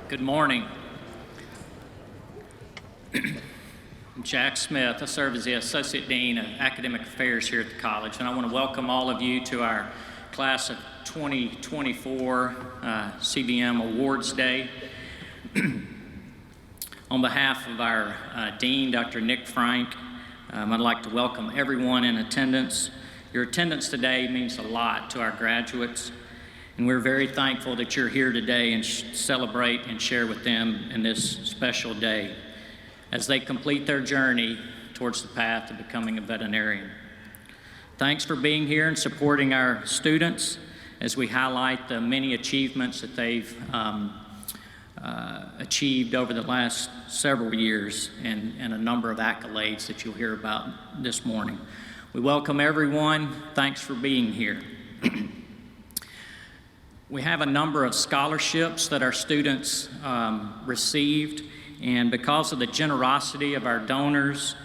Good morning. I'm Jack Smith. I serve as the Associate Dean of Academic Affairs here at the college, and I want to welcome all of you to our class of 2024 CVM Awards Day. On behalf of our Dean, Dr. Nick Frank, I'd like to welcome everyone in attendance. Your attendance today means a lot to our graduates, and we're very thankful that you're here today and celebrate and share with them in this special day as they complete their journey towards the path of becoming a veterinarian. Thanks for being here and supporting our students as we highlight the many achievements that they've achieved over the last several years and a number of accolades that you'll hear about this morning. We welcome everyone. Thanks for being here. We have a number of scholarships that our students received, and because of the generosity of our donors,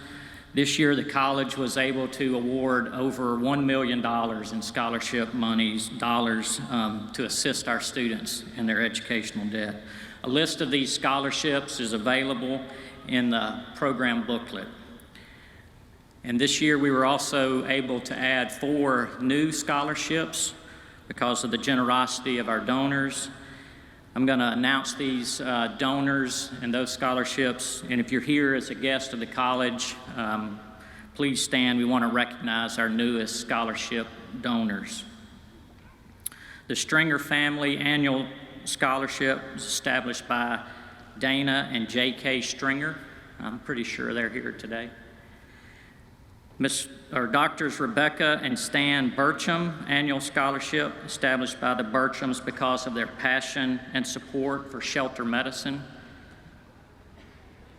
this year the college was able to award over $1 million in scholarship dollars to assist our students in their educational debt. A list of these scholarships is available in the program booklet. And this year we were also able to add 4 new scholarships because of the generosity of our donors. I'm going to announce these donors and those scholarships, and if you're here as a guest of the college, please stand. We want to recognize our newest scholarship donors. The Stringer Family Annual Scholarship was established by Dana and J.K. Stringer. I'm pretty sure they're here today. Doctors Rebecca and Stan Burcham Annual Scholarship, established by the Burchams because of their passion and support for shelter medicine.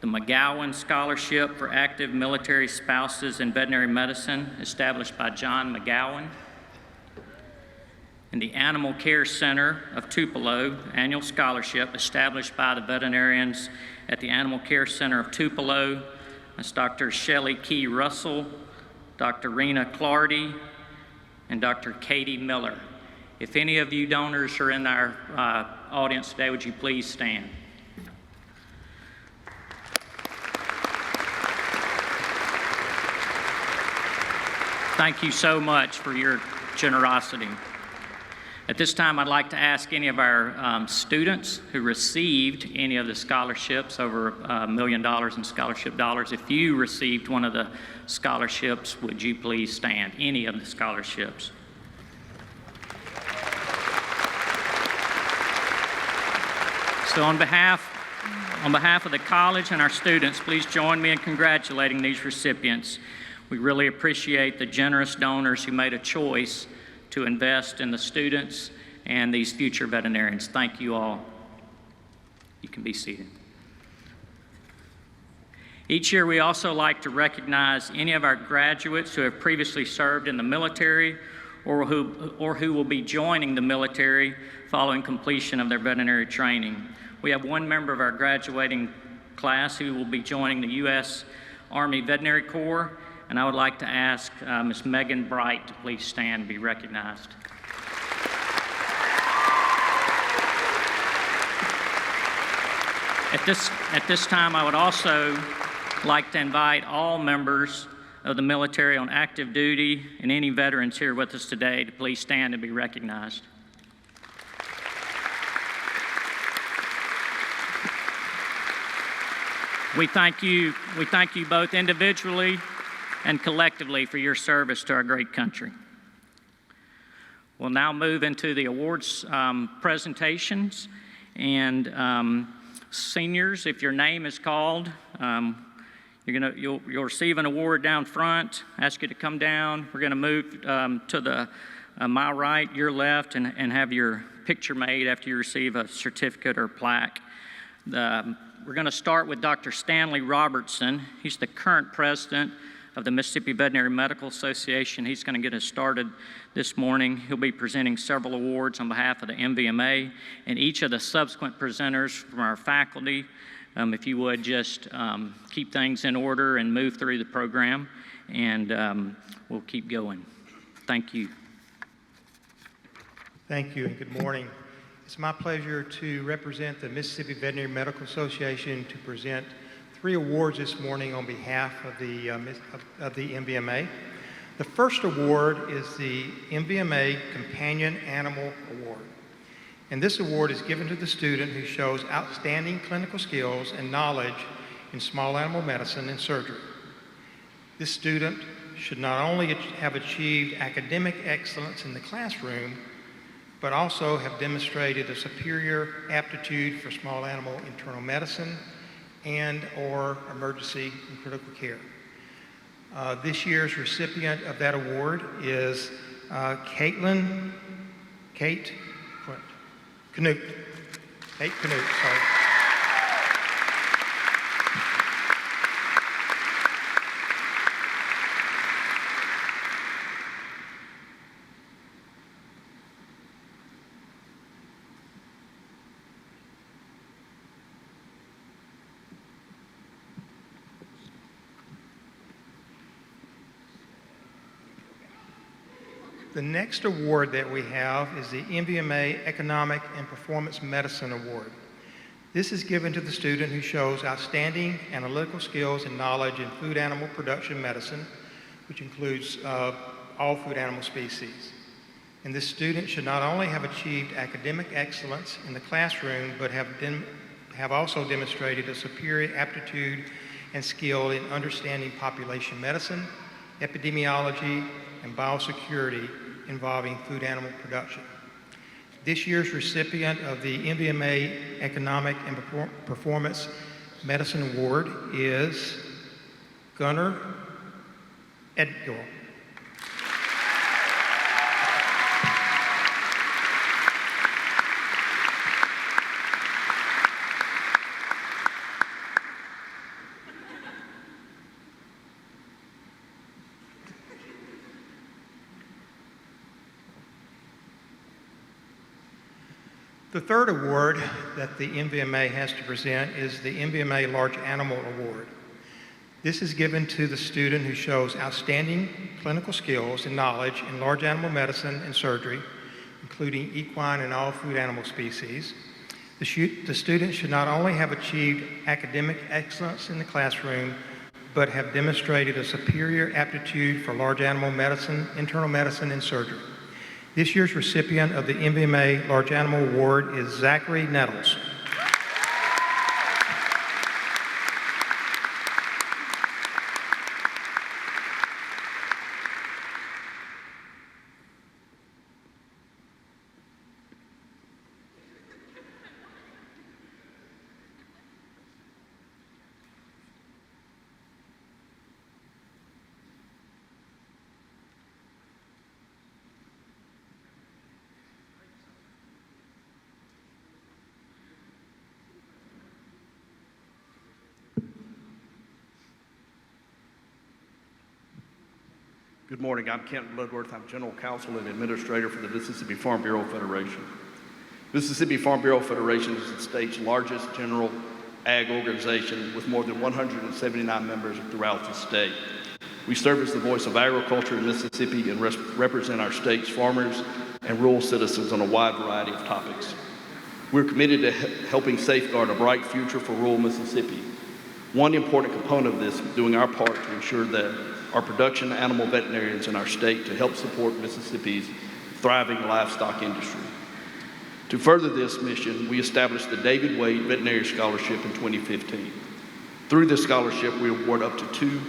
The McGowan Scholarship for Active Military Spouses in Veterinary Medicine, established by John McGowan. And the Animal Care Center of Tupelo Annual Scholarship, established by the veterinarians at the Animal Care Center of Tupelo. That's Dr. Shelley Key Russell, Dr. Rena Clardy, and Dr. Katie Miller. If any of you donors are in our audience today, would you please stand? Thank you so much for your generosity. At this time, I'd like to ask any of our students who received any of the scholarships, over $1 million in scholarship dollars, if you received one of the scholarships, would you please stand? Any of the scholarships. So on behalf of the college and our students, please join me in congratulating these recipients. We really appreciate the generous donors who made a choice to invest in the students and these future veterinarians. Thank you all. You can be seated. Each year we also like to recognize any of our graduates who have previously served in the military or who will be joining the military following completion of their veterinary training. We have one member of our graduating class who will be joining the U.S. Army Veterinary Corps, and I would like to ask Ms. Megan Bright to please stand and be recognized. At this time, I would also like to invite all members of the military on active duty and any veterans here with us today to please stand and be recognized. We thank you both individually and collectively for your service to our great country. We'll now move into the awards presentations. And seniors, if your name is called, you'll receive an award down front. Ask you to come down. We're going to move to my right, your left, and have your picture made after you receive a certificate or plaque. We're going to start with Dr. Stanley Robertson. He's the current president of the Mississippi Veterinary Medical Association. He's going to get us started this morning. He'll be presenting several awards on behalf of the MVMA, and each of the subsequent presenters from our faculty, if you would just keep things in order and move through the program, and we'll keep going. Thank you. Thank you, and good morning. It's my pleasure to represent the Mississippi Veterinary Medical Association to present 3 awards this morning on behalf of the MVMA. The first award is the MVMA Companion Animal Award. And this award is given to the student who shows outstanding clinical skills and knowledge in small animal medicine and surgery. This student should not only have achieved academic excellence in the classroom, but also have demonstrated a superior aptitude for small animal internal medicine and/or emergency and critical care. This year's recipient of that award is Kate Canute. Sorry. The next award that we have is the MVMA Economic and Performance Medicine Award. This is given to the student who shows outstanding analytical skills and knowledge in food animal production medicine, which includes all food animal species. And this student should not only have achieved academic excellence in the classroom, but have also demonstrated a superior aptitude and skill in understanding population medicine, epidemiology, and biosecurity involving food animal production. This year's recipient of the MVMA Economic and Performance Medicine Award is Gunnar Edgel. The third award that the MVMA has to present is the MVMA Large Animal Award. This is given to the student who shows outstanding clinical skills and knowledge in large animal medicine and surgery, including equine and all food animal species. The student should not only have achieved academic excellence in the classroom, but have demonstrated a superior aptitude for large animal medicine, internal medicine, and surgery. This year's recipient of the MVMA Large Animal Award is Zachary Nettles. Good morning. I'm Kent Bloodworth. I'm General Counsel and Administrator for the Mississippi Farm Bureau Federation. Mississippi Farm Bureau Federation is the state's largest general ag organization with more than 179 members throughout the state. We serve as the voice of agriculture in Mississippi and represent our state's farmers and rural citizens on a wide variety of topics. We're committed to helping safeguard a bright future for rural Mississippi. One important component of this is doing our part to ensure that our production animal veterinarians in our state to help support Mississippi's thriving livestock industry. To further this mission, we established the David Wade Veterinary Scholarship in 2015. Through this scholarship, we award up to 2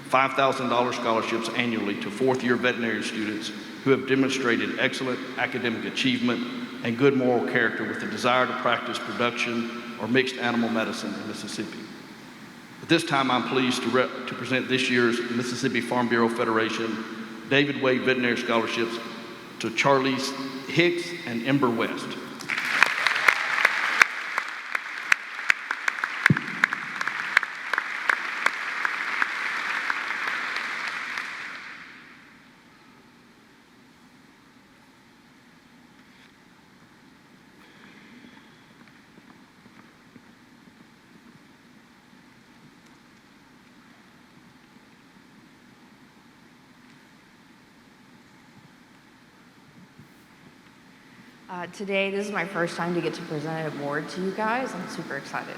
$5,000 scholarships annually to fourth-year veterinary students who have demonstrated excellent academic achievement and good moral character with the desire to practice production or mixed animal medicine in Mississippi. At this time, I'm pleased to present this year's Mississippi Farm Bureau Federation David Wade Veterinary Scholarships to Charlize Hicks and Ember West. Today, this is my first time to get to present an award to you guys. I'm super excited.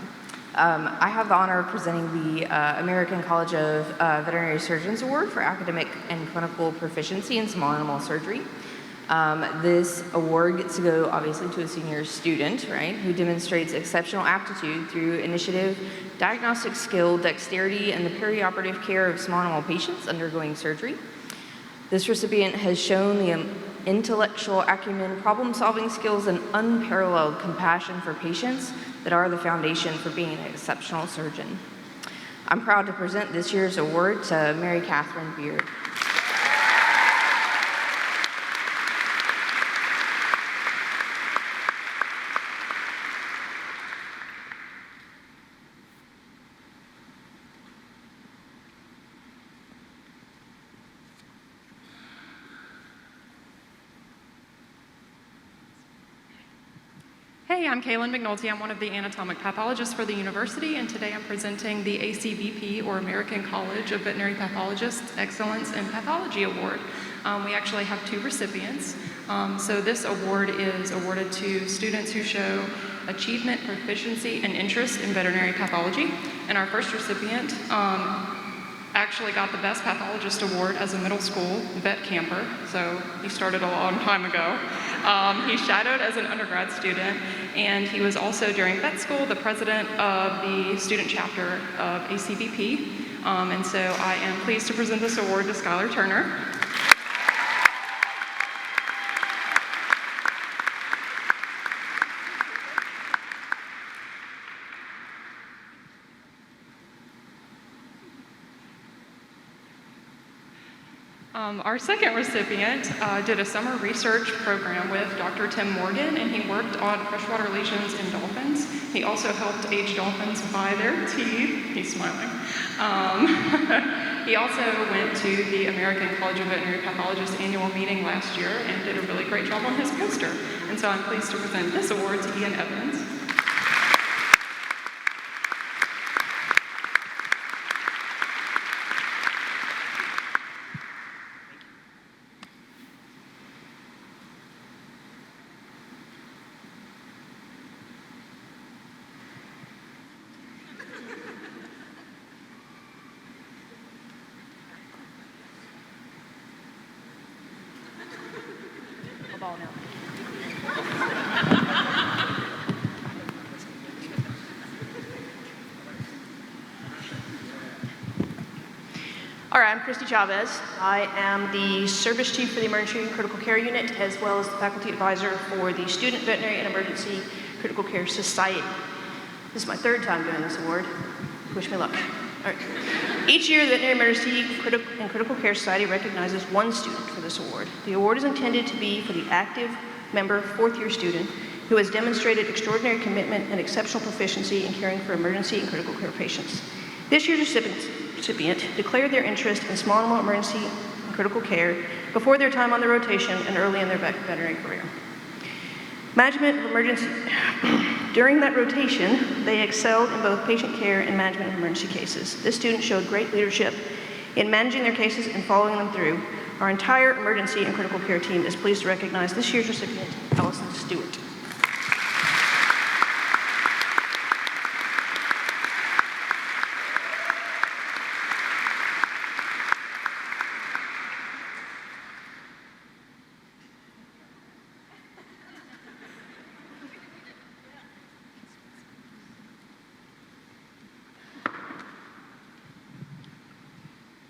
I have the honor of presenting the American College of Veterinary Surgeons Award for academic and clinical proficiency in small animal surgery. This award gets to go, obviously, to a senior student, right, who demonstrates exceptional aptitude through initiative, diagnostic skill, dexterity, and the perioperative care of small animal patients undergoing surgery. This recipient has shown the intellectual acumen, problem-solving skills, and unparalleled compassion for patients that are the foundation for being an exceptional surgeon. I'm proud to present this year's award to Mary Catherine Beard. Hey, I'm Kaylin McNulty. I'm one of the anatomic pathologists for the university, and today I'm presenting the ACVP, or American College of Veterinary Pathologists Excellence in Pathology Award. We actually have 2 recipients. So this award is awarded to students who show achievement, proficiency, and interest in veterinary pathology. And our first recipient actually got the Best Pathologist Award as a middle school vet camper, so he started a long time ago. He shadowed as an undergrad student, and he was also, during vet school, the president of the student chapter of ACVP. And so I am pleased to present this award to Skylar Turner. Our second recipient did a summer research program with Dr. Tim Morgan, and he worked on freshwater lesions in dolphins. He also helped age dolphins buy their teeth. He's smiling. He also went to the American College of Veterinary Pathologists annual meeting last year and did a really great job on his poster. And so I'm pleased to present this award to Ian Evans. All right, I'm Christy Chavez. I am the service chief for the Emergency and Critical Care Unit, as well as the faculty advisor for the Student Veterinary and Emergency Critical Care Society. This is my 3rd time doing this award. Wish me luck. All right. Each year, the Veterinary Emergency and Critical Care Society recognizes one student for this award. The award is intended to be for the active member 4th-year student who has demonstrated extraordinary commitment and exceptional proficiency in caring for emergency and critical care patients. This year's recipient declared their interest in small animal emergency and critical care before their time on the rotation and early in their veterinary career. Management of emergency, during that rotation, they excelled in both patient care and management of emergency cases. This student showed great leadership in managing their cases and following them through. Our entire emergency and critical care team is pleased to recognize this year's recipient, Allison Stewart.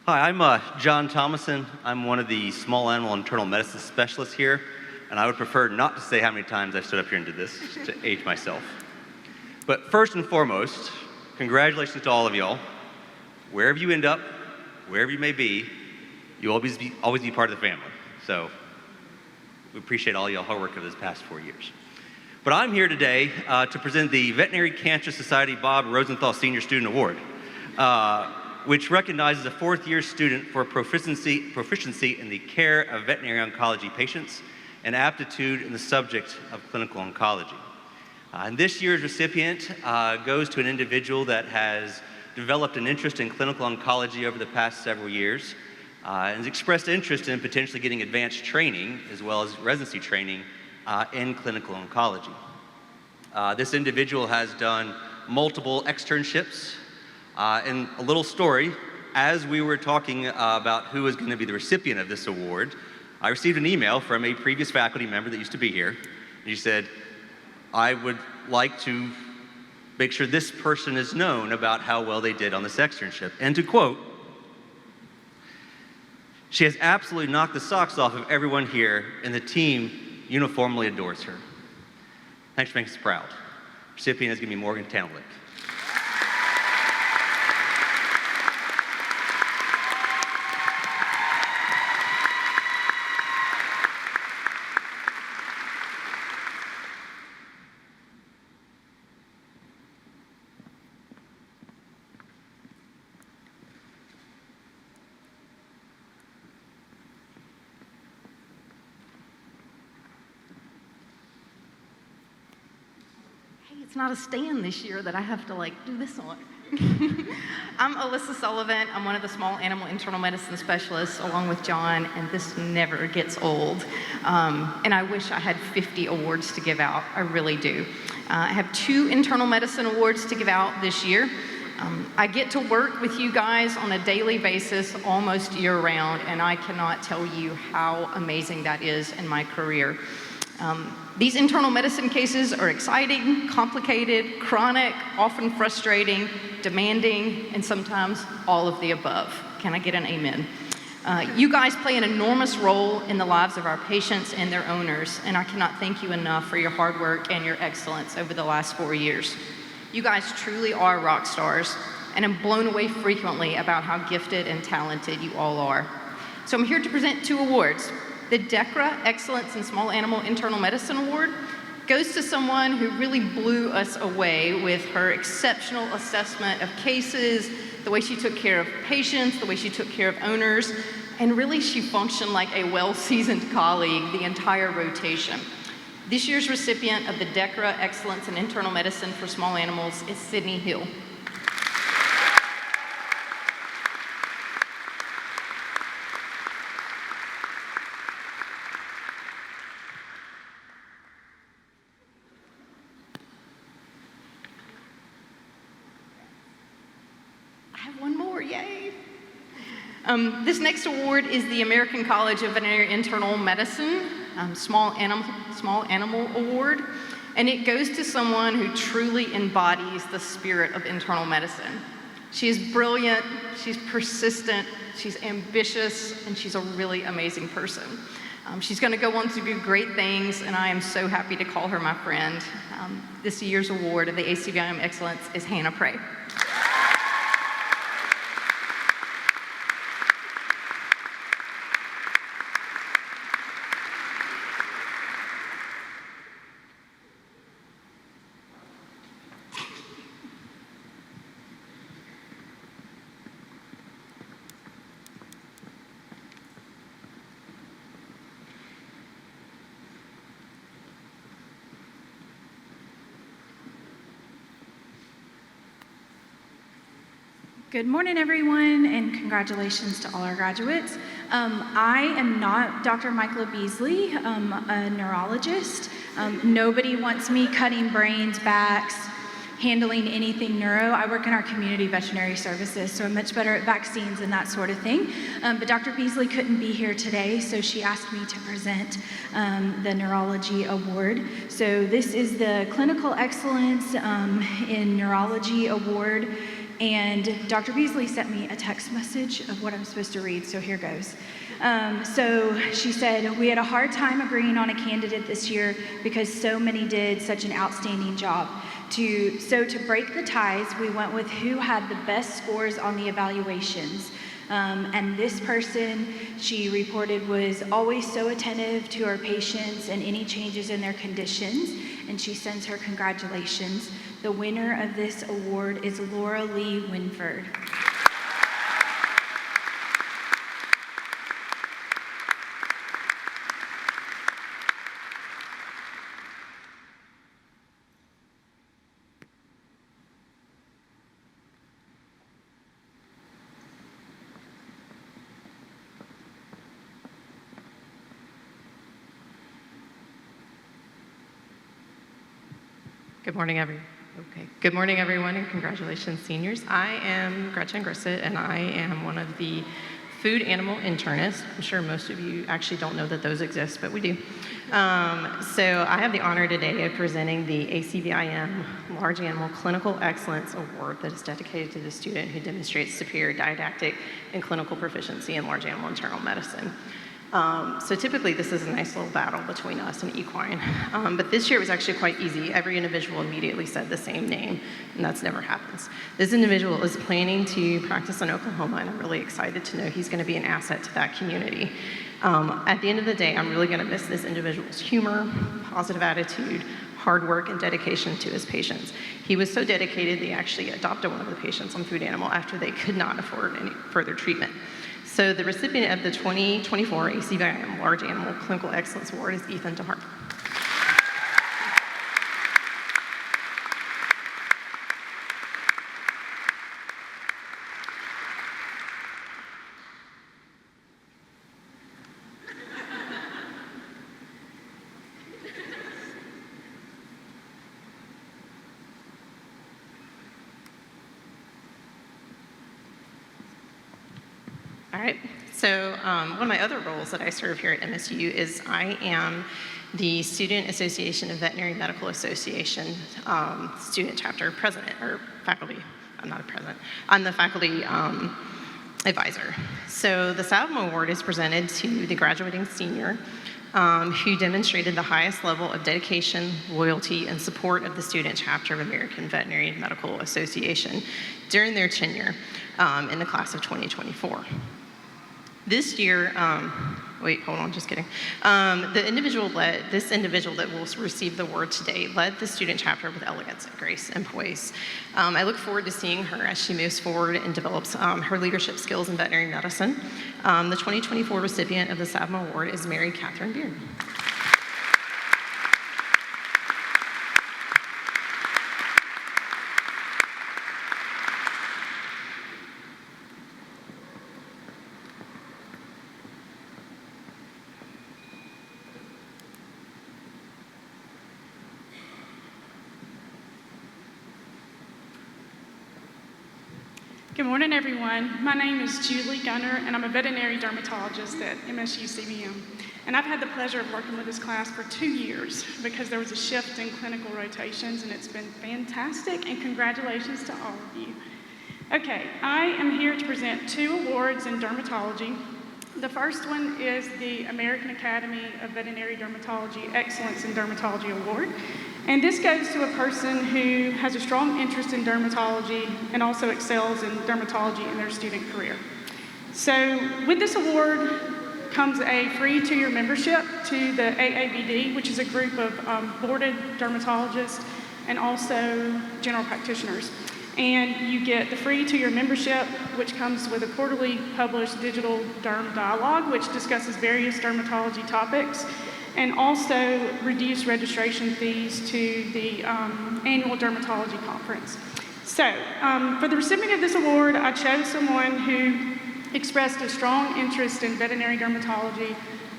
Hi, I'm John Thomason. I'm one of the small animal internal medicine specialists here, and I would prefer not to say how many times I've stood up here and did this, just to age myself. But first and foremost, congratulations to all of y'all. Wherever you end up, wherever you may be, you'll always be part of the family. So we appreciate all y'all hard work over this past 4 years. But I'm here today to present the Veterinary Cancer Society Bob Rosenthal Senior Student Award, which recognizes a 4th-year student for proficiency in the care of veterinary oncology patients and aptitude in the subject of clinical oncology. And this year's recipient goes to an individual that has developed an interest in clinical oncology over the past several years and has expressed interest in potentially getting advanced training as well as residency training in clinical oncology. This individual has done multiple externships. And a little story, as we were talking about who was going to be the recipient of this award, I received an email from a previous faculty member that used to be here. And he said, I would like to make sure this person is known about how well they did on this externship. And to quote, she has absolutely knocked the socks off of everyone here, and the team uniformly adores her. Thanks for making us proud. Recipient is going to be Morgan Tanlick. It's not a stand this year that I have to do this on. I'm Alyssa Sullivan. I'm one of the small animal internal medicine specialists along with John, and this never gets old. And I wish I had 50 awards to give out. I really do. I have 2 internal medicine awards to give out this year. I get to work with you guys on a daily basis almost year round, and I cannot tell you how amazing that is in my career. These internal medicine cases are exciting, complicated, chronic, often frustrating, demanding, and sometimes all of the above. Can I get an amen? You guys play an enormous role in the lives of our patients and their owners, and I cannot thank you enough for your hard work and your excellence over the last 4 years. You guys truly are rock stars, and I'm blown away frequently about how gifted and talented you all are. So I'm here to present 2 awards. The DECRA Excellence in Small Animal Internal Medicine Award goes to someone who really blew us away with her exceptional assessment of cases, the way she took care of patients, the way she took care of owners, and really she functioned like a well-seasoned colleague the entire rotation. This year's recipient of the DECRA Excellence in Internal Medicine for Small Animals is Sydney Hill. One more, yay. This next award is the American College of Veterinary Internal Medicine Small Animal Award, and it goes to someone who truly embodies the spirit of internal medicine. She is brilliant, she's persistent, she's ambitious, and she's a really amazing person. She's going to go on to do great things, and I am so happy to call her my friend. This year's award of the CVM Excellence is Hannah Prey. Good morning, everyone, and congratulations to all our graduates. I am not Dr. Michaela Beasley, a neurologist. Nobody wants me cutting brains, backs, handling anything neuro. I work in our community veterinary services, so I'm much better at vaccines and that sort of thing. But Dr. Beasley couldn't be here today, so she asked me to present the Neurology Award. So this is the Clinical Excellence in Neurology Award. And Dr. Beasley sent me a text message of what I'm supposed to read, so here goes. So she said, we had a hard time agreeing on a candidate this year because so many did such an outstanding job. So to break the ties, we went with who had the best scores on the evaluations. And this person, she reported, was always so attentive to her patients and any changes in their conditions, and she sends her congratulations. The winner of this award is Laura Lee Winford. Good morning, everyone, and congratulations, seniors. I am Gretchen Grissett, and I am one of the food animal internists. I'm sure most of you actually don't know that those exist, but we do. So I have the honor today of presenting the ACVIM Large Animal Clinical Excellence Award that is dedicated to the student who demonstrates superior didactic and clinical proficiency in large animal internal medicine. So typically this is a nice little battle between us and equine, but this year it was actually quite easy. Every individual immediately said the same name, and that's never happens. This individual is planning to practice in Oklahoma, and I'm really excited to know he's going to be an asset to that community. At the end of the day, I'm really going to miss this individual's humor, positive attitude, hard work, and dedication to his patients. He was so dedicated, they actually adopted one of the patients on food animal after they could not afford any further treatment. So the recipient of the 2024 ACVIM Large Animal Clinical Excellence Award is Ethan DeHart. All right, so one of my other roles that I serve here at MSU is I am the Student Association of Veterinary Medical Association student chapter president, or faculty. I'm not a president. I'm the faculty advisor. So the SAVM Award is presented to the graduating senior who demonstrated the highest level of dedication, loyalty, and support of the student chapter of American Veterinary Medical Association during their tenure in the class of 2024. This year, wait, hold on, just kidding. This individual that will receive the award today led the student chapter with elegance, grace, and poise. I look forward to seeing her as she moves forward and develops her leadership skills in veterinary medicine. The 2024 recipient of the SAVM Award is Mary Catherine Beard. Good morning, everyone. My name is Julie Gunner, and I'm a veterinary dermatologist at MSU CVM. And I've had the pleasure of working with this class for 2 years because there was a shift in clinical rotations, and it's been fantastic, and congratulations to all of you. Okay, I am here to present 2 awards in dermatology. The first one is the American Academy of Veterinary Dermatology Excellence in Dermatology Award. And this goes to a person who has a strong interest in dermatology and also excels in dermatology in their student career. So with this award comes a free 2-year membership to the AAVD, which is a group of boarded dermatologists and also general practitioners. And you get the free 2-year membership, which comes with a quarterly published digital derm dialogue, which discusses various dermatology topics, and also reduced registration fees to the annual dermatology conference. So for the recipient of this award, I chose someone who expressed a strong interest in veterinary dermatology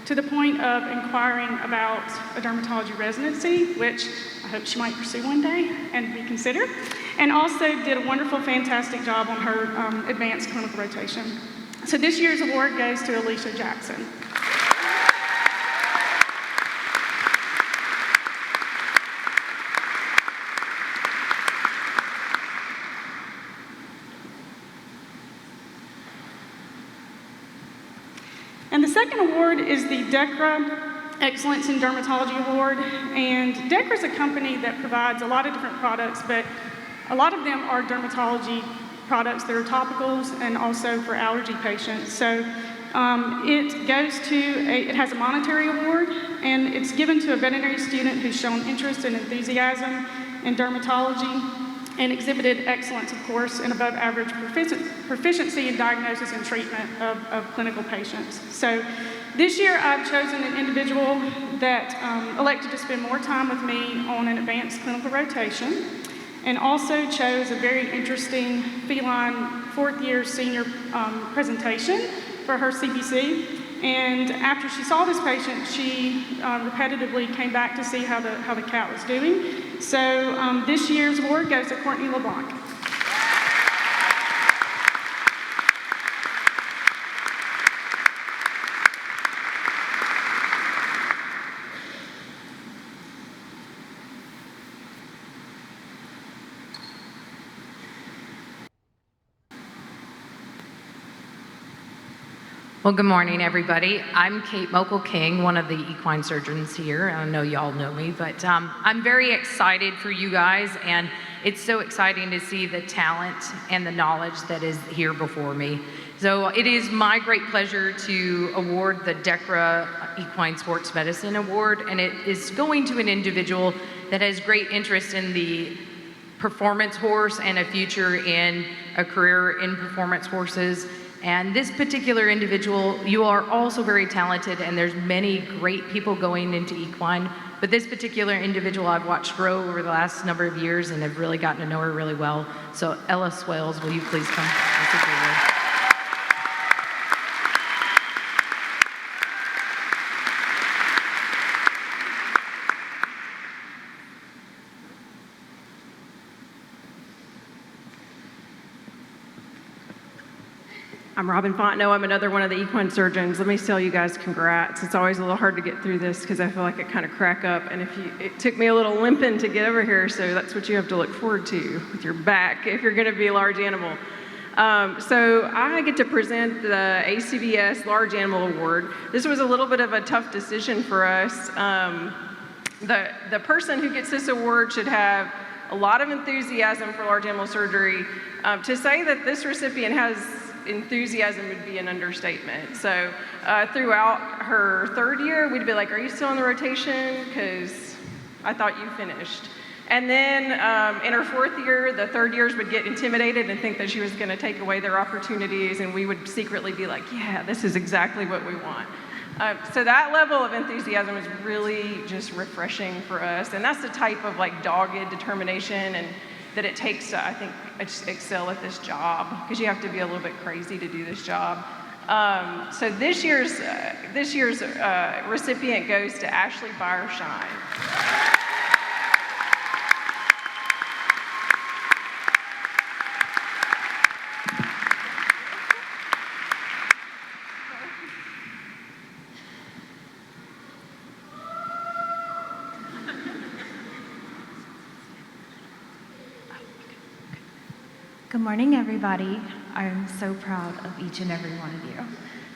to the point of inquiring about a dermatology residency, which I hope she might pursue one day and reconsider, and also did a wonderful, fantastic job on her advanced clinical rotation. So this year's award goes to Alicia Jackson. And the second award is the DECRA Excellence in Dermatology Award. And DECRA is a company that provides a lot of different products, but a lot of them are dermatology products that are topicals and also for allergy patients. So it has a monetary award, and it's given to a veterinary student who's shown interest and enthusiasm in dermatology and exhibited excellence, of course, and above average proficiency in diagnosis and treatment of clinical patients. So this year I've chosen an individual that elected to spend more time with me on an advanced clinical rotation, and also chose a very interesting feline 4th-year senior presentation for her CPC. And after she saw this patient, she repetitively came back to see how the cat was doing. So this year's award goes to Courtney LeBlanc. Well, good morning, everybody. I'm Kate Mokel-King, one of the equine surgeons here. I know y'all know me, but I'm very excited for you guys, and it's so exciting to see the talent and the knowledge that is here before me. So it is my great pleasure to award the DECRA Equine Sports Medicine Award, and it is going to an individual that has great interest in the performance horse and a future in a career in performance horses. And this particular individual, you are also very talented, and there's many great people going into equine, but this particular individual I've watched grow over the last number of years and have really gotten to know her really well. So Ella Swales, will you please come? I'm Robin Fontenot. I'm another one of the equine surgeons. Let me tell you guys, congrats. It's always a little hard to get through this because I feel like I kind of crack up. And it took me a little limping to get over here, so that's what you have to look forward to with your back if you're going to be a large animal. So I get to present the ACVS Large Animal Award. This was a little bit of a tough decision for us. The person who gets this award should have a lot of enthusiasm for large animal surgery. To say that this recipient has enthusiasm would be an understatement. So throughout her third year, we'd be like, are you still in the rotation? Because I thought you finished. And then in her fourth year, the third years would get intimidated and think that she was going to take away their opportunities, and we would secretly be like, yeah, this is exactly what we want. So that level of enthusiasm is really just refreshing for us, and that's the type of like dogged determination and that it takes to, I think, excel at this job, because you have to be a little bit crazy to do this job. So this year's recipient goes to Ashley Bierschein. Good morning, everybody. I'm so proud of each and every one of you.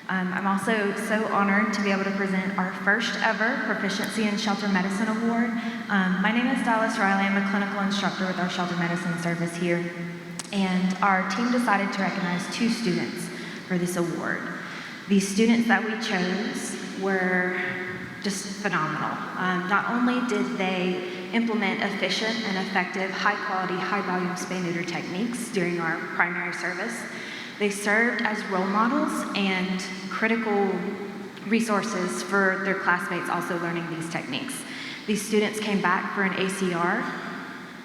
I'm also so honored to be able to present our first ever Proficiency in Shelter Medicine Award. My name is Dallas Riley. I'm a clinical instructor with our shelter medicine service here. And our team decided to recognize 2 students for this award. These students that we chose were just phenomenal. Not only did they implement efficient and effective, high-quality, high-volume spay-neuter techniques during our primary service, they served as role models and critical resources for their classmates also learning these techniques. These students came back for an ACR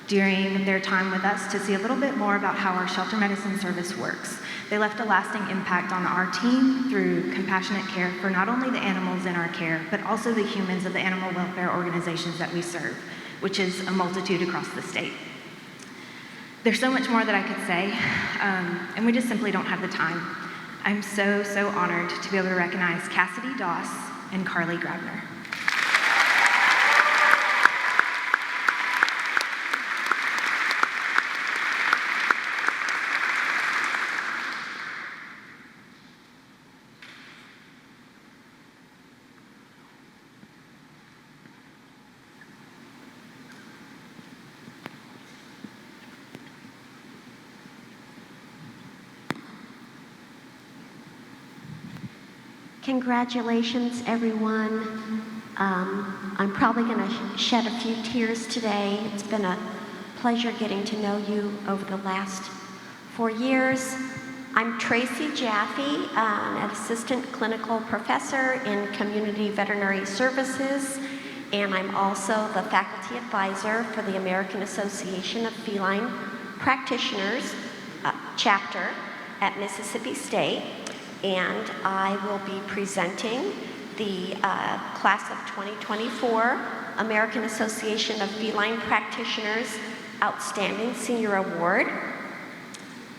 during their time with us to see a little bit more about how our shelter medicine service works. They left a lasting impact on our team through compassionate care for not only the animals in our care, but also the humans of the animal welfare organizations that we serve, which is a multitude across the state. There's so much more that I could say, and we just simply don't have the time. I'm so, so honored to be able to recognize Cassidy Doss and Carly Grabner. Congratulations, everyone. I'm probably going to shed a few tears today. It's been a pleasure getting to know you over the last 4 years. I'm Tracy Jaffe, an assistant clinical professor in community veterinary services, and I'm also the faculty advisor for the American Association of Feline Practitioners chapter at Mississippi State. and I will be presenting the class of 2024 American Association of Feline Practitioners Outstanding Senior Award.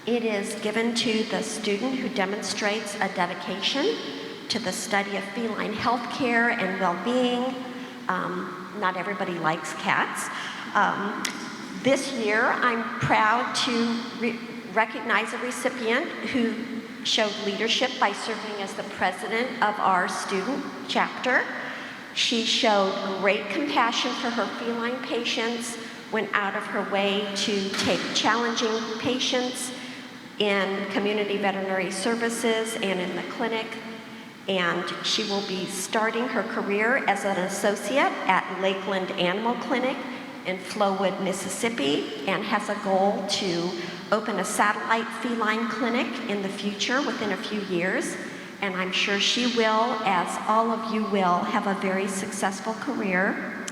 It is given to the student who demonstrates a dedication to the study of feline health care and well-being. Not everybody likes cats. This year, I'm proud to recognize a recipient who showed leadership by serving as the president of our student chapter. She showed great compassion for her feline patients, went out of her way to take challenging patients in community veterinary services and in the clinic. And she will be starting her career as an associate at Lakeland Animal Clinic in Flowood, Mississippi, and has a goal to open a satellite feline clinic in the future within a few years. And I'm sure she will, as all of you will, have a very successful career.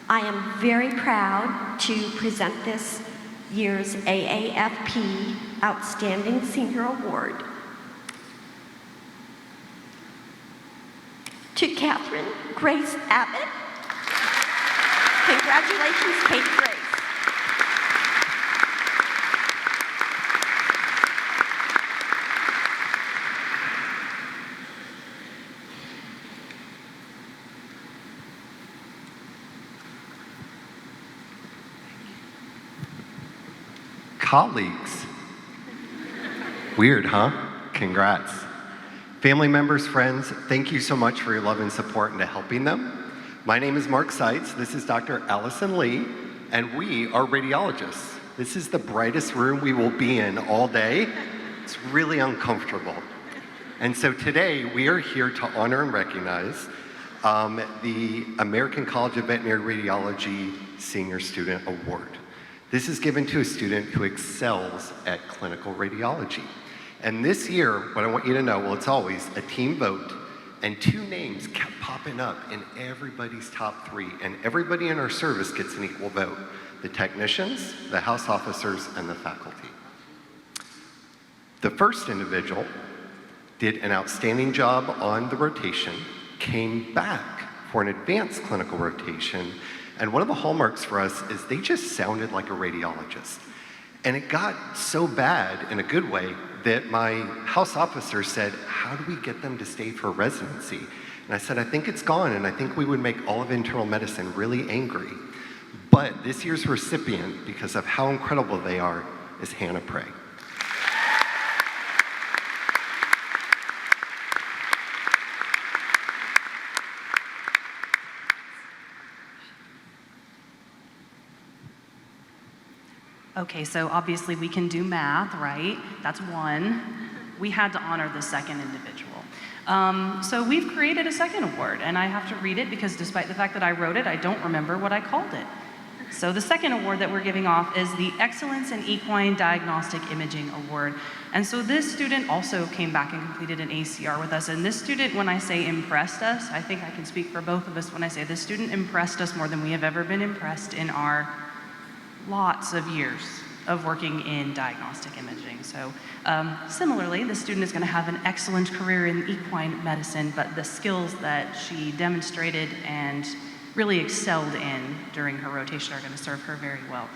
I am very proud to present this year's AAFP Outstanding Senior Award to Catherine Grace Abbott. Congratulations, Kate Grace. Colleagues. Weird, huh? Congrats. Family members, friends, thank you so much for your love and support and to helping them. My name is Mark Seitz. This is Dr. Allison Lee, and we are radiologists. This is the brightest room we will be in all day. It's really uncomfortable. And so today we are here to honor and recognize the American College of Veterinary Radiology Senior Student Award. This is given to a student who excels at clinical radiology. And this year, what I want you to know, well, it's always a team vote, and two names kept popping up in everybody's top three, and everybody in our service gets an equal vote. The technicians, the house officers, and the faculty. The first individual did an outstanding job on the rotation, came back for an advanced clinical rotation, and one of the hallmarks for us is they just sounded like a radiologist. And it got so bad, in a good way, that my house officer said, how do we get them to stay for residency? And I said, I think it's gone, and I think we would make all of internal medicine really angry. But this year's recipient, because of how incredible they are, is Hannah Prey. Okay, so obviously we can do math, right? That's one. We had to honor the second individual. So we've created a second award, and I have to read it because despite the fact that I wrote it, I don't remember what I called it. So the second award that we're giving off is the Excellence in Equine Diagnostic Imaging Award. And so this student also came back and completed an ACR with us. And this student, when I say impressed us, I think I can speak for both of us when I say this student impressed us more than we have ever been impressed in our lots of years of working in diagnostic imaging. So similarly, the student is going to have an excellent career in equine medicine, but the skills that she demonstrated and really excelled in during her rotation are going to serve her very well.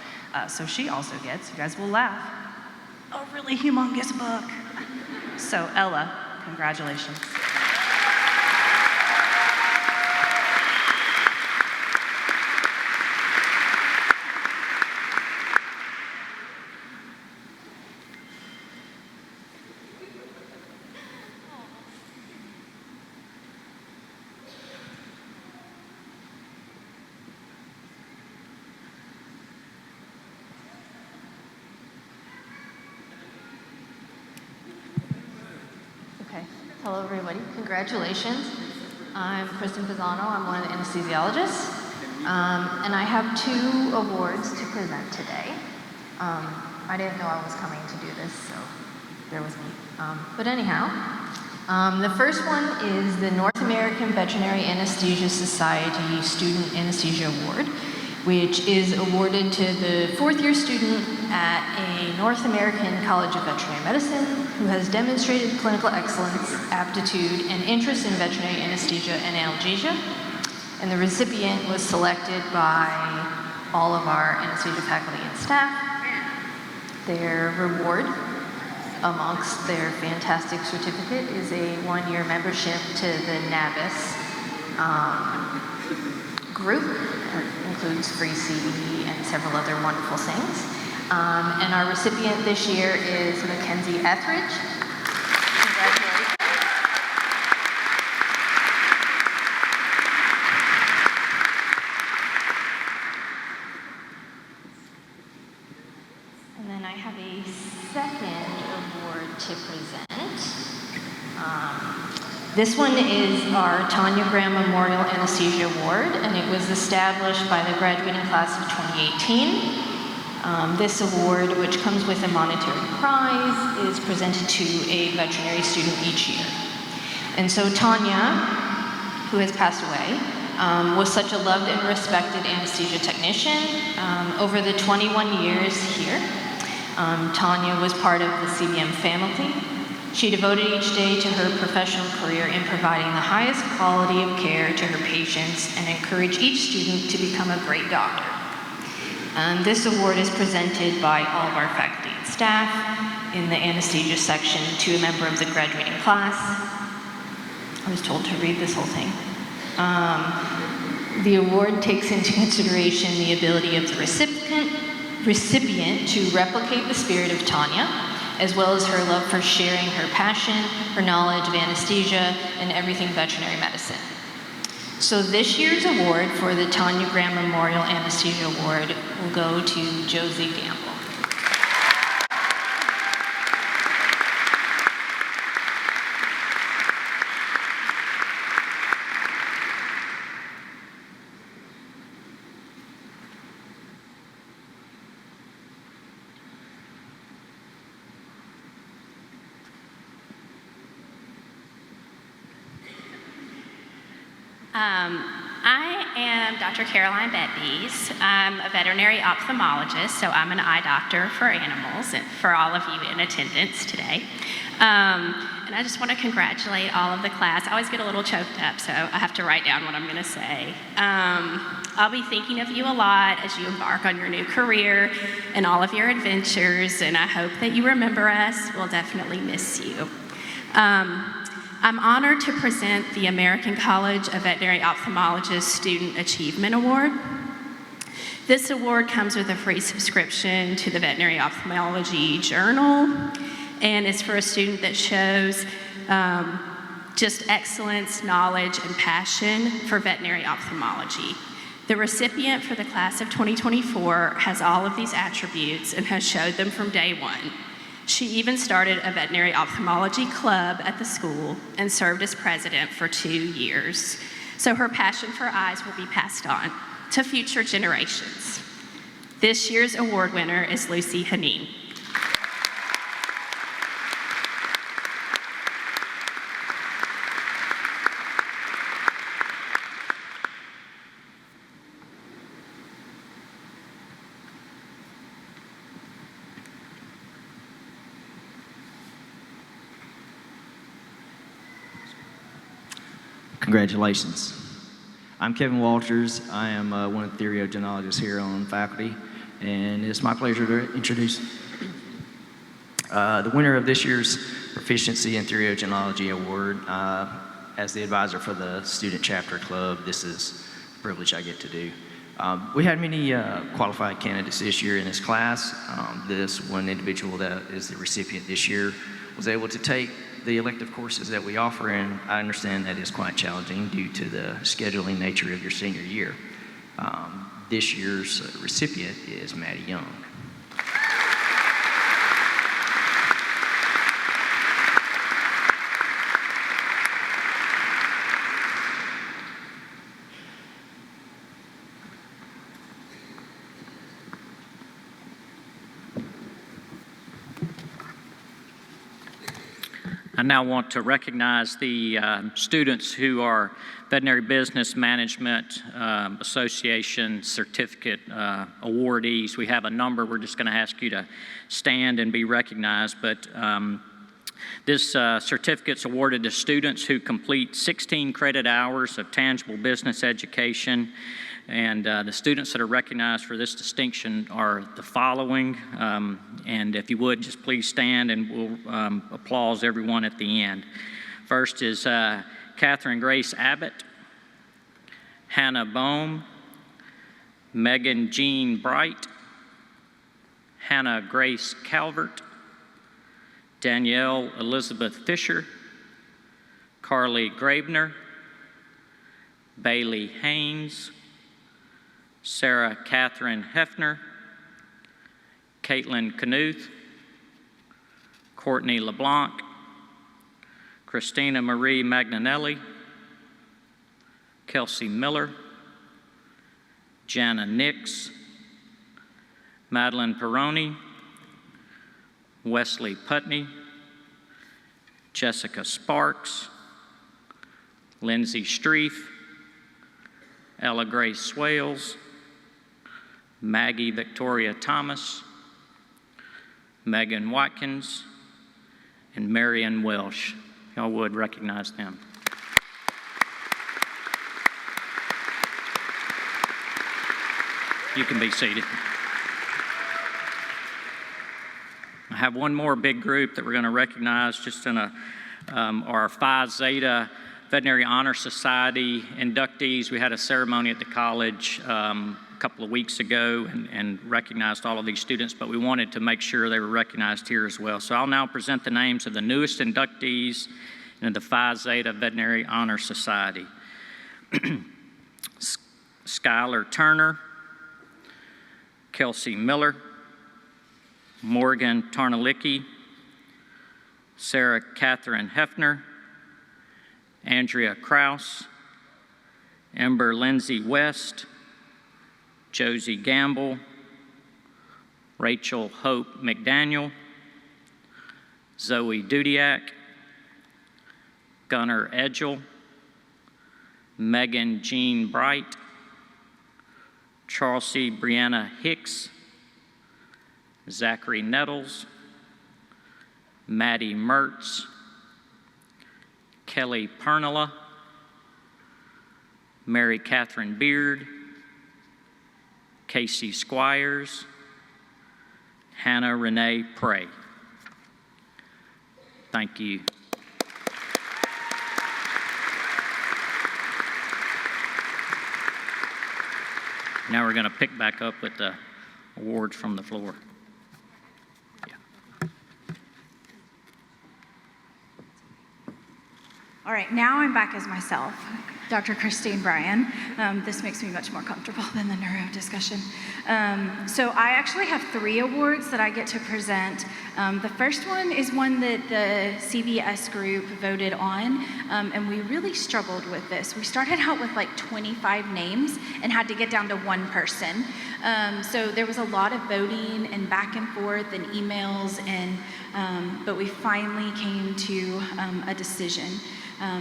So she also gets, you guys will laugh, a really humongous book. So Ella, congratulations. Hello, everybody. Congratulations. I'm Kristen Pisano. I'm one of the anesthesiologists. And I have 2 awards to present today. I didn't know I was coming to do this, so bear with me. But anyhow, the first one is the North American Veterinary Anesthesia Society Student Anesthesia Award. which is awarded to the fourth-year student at a North American College of Veterinary Medicine who has demonstrated clinical excellence, aptitude, and interest in veterinary anesthesia and analgesia. And the recipient was selected by all of our anesthesia faculty and staff. Their reward, amongst their fantastic certificate, is a one-year membership to the NABIS group. It includes free CD and several other wonderful things. And our recipient this year is Mackenzie Etheridge. Congratulations. And then I have a second award to present. This one is our Tanya Graham Memorial Anesthesia Award, and it was established by the graduating class of 2018. This award, which comes with a monetary prize, is presented to a veterinary student each year. And so Tanya, who has passed away, was such a loved and respected anesthesia technician. Over the 21 years here, Tanya was part of the CVM family. She devoted each day to her professional career in providing the highest quality of care to her patients and encouraged each student to become a great doctor. This award is presented by all of our faculty and staff in the anesthesia section to a member of the graduating class. I was told to read this whole thing. The award takes into consideration the ability of the recipient to replicate the spirit of Tanya, as well as her love for sharing her passion, her knowledge of anesthesia, and everything veterinary medicine. So this year's award for the Tanya Graham Memorial Anesthesia Award will go to Josie Gamble. I am Dr. Caroline Betbys. I'm a veterinary ophthalmologist, so I'm an eye doctor for animals and for all of you in attendance today. And I just want to congratulate all of the class. I always get a little choked up, so I have to write down what I'm going to say. I'll be thinking of you a lot as you embark on your new career and all of your adventures, and I hope that you remember us. We'll definitely miss you. I'm honored to present the American College of Veterinary Ophthalmologists Student Achievement Award. This award comes with a free subscription to the Veterinary Ophthalmology Journal and is for a student that shows just excellence, knowledge, and passion for veterinary ophthalmology. The recipient for the class of 2024 has all of these attributes and has showed them from day one. She even started a veterinary ophthalmology club at the school and served as president for 2 years. So her passion for eyes will be passed on to future generations. This year's award winner is Lucy Haneen. Congratulations. I'm Kevin Walters. I am one of the theriogenologists here on faculty, and it's my pleasure to introduce the winner of this year's Proficiency in Theriogenology Award. As the advisor for the Student Chapter Club, this is a privilege I get to do. We had many qualified candidates this year in this class. This one individual that is the recipient this year was able to take the elective courses that we offer, and I understand that is quite challenging due to the scheduling nature of your senior year. This year's recipient is Maddie Young. I now want to recognize the students who are Veterinary Business Management Association certificate awardees. We have a number. We're just going to ask you to stand and be recognized. But this certificate's awarded to students who complete 16 credit hours of tangible business education. And the students that are recognized for this distinction are the following. And if you would, just please stand and we'll applause everyone at the end. First is Catherine Grace Abbott, Hannah Bohm, Megan Jean Bright, Hannah Grace Calvert, Danielle Elizabeth Fisher, Carly Graebner, Bailey Haynes, Sarah Catherine Hefner, Caitlin Knuth, Courtney LeBlanc, Christina Marie Magnanelli, Kelsey Miller, Jana Nix, Madeline Peroni, Wesley Putney, Jessica Sparks, Lindsay Streef, Ella Grace Swales, Maggie Victoria Thomas, Megan Watkins, and Marion Welsh. Y'all would recognize them. You can be seated. I have one more big group that we're going to recognize just in our Phi Zeta Veterinary Honor Society inductees. We had a ceremony at the college a couple of weeks ago and recognized all of these students, but we wanted to make sure they were recognized here as well. So I'll now present the names of the newest inductees in the Phi Zeta Veterinary Honor Society. Skylar Turner, Kelsey Miller, Morgan Tarnalicki, Sarah Catherine Hefner, Andrea Kraus, Ember Lindsay West, Josie Gamble, Rachel Hope McDaniel, Zoe Dudiak, Gunnar Edgel, Megan Jean Bright, Charlesy Brianna Hicks, Zachary Nettles, Maddie Mertz, Kelly Pernola, Mary Catherine Beard, Casey Squires, Hannah Renee Prey. Thank you. Now we're going to pick back up with the awards from the floor. All right, now I'm back as myself, Dr. Christine Bryan. This makes me much more comfortable than the neuro discussion. So I actually have 3 awards that I get to present. The first one is one that the CVS group voted on, and we really struggled with this. We started out with like 25 names and had to get down to 1 person. So there was a lot of voting and back and forth and emails, but we finally came to a decision.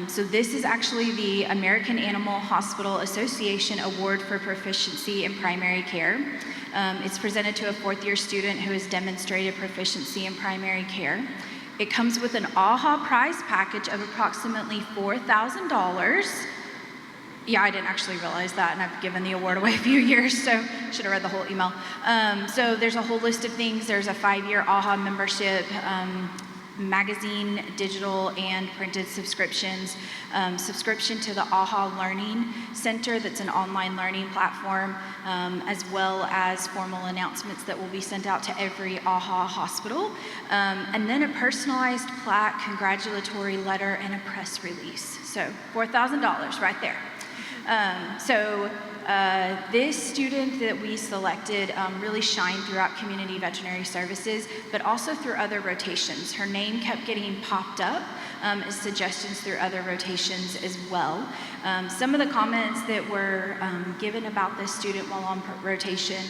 So this is actually the American Animal Hospital Association Award for Proficiency in Primary Care. It's presented to a 4th-year student who has demonstrated proficiency in primary care. It comes with an AHA prize package of approximately $4,000. Yeah, I didn't actually realize that, and I've given the award away a few years, so should have read the whole email. So there's a whole list of things. There's a 5-year AHA membership, magazine, digital, and printed subscriptions, subscription to the AHA Learning Center, that's an online learning platform, as well as formal announcements that will be sent out to every AHA hospital, and then a personalized plaque, congratulatory letter, and a press release. So $4,000 right there. This student that we selected really shined throughout community veterinary services, but also through other rotations. Her name kept getting popped up as suggestions through other rotations as well. Some of the comments that were given about this student while on rotation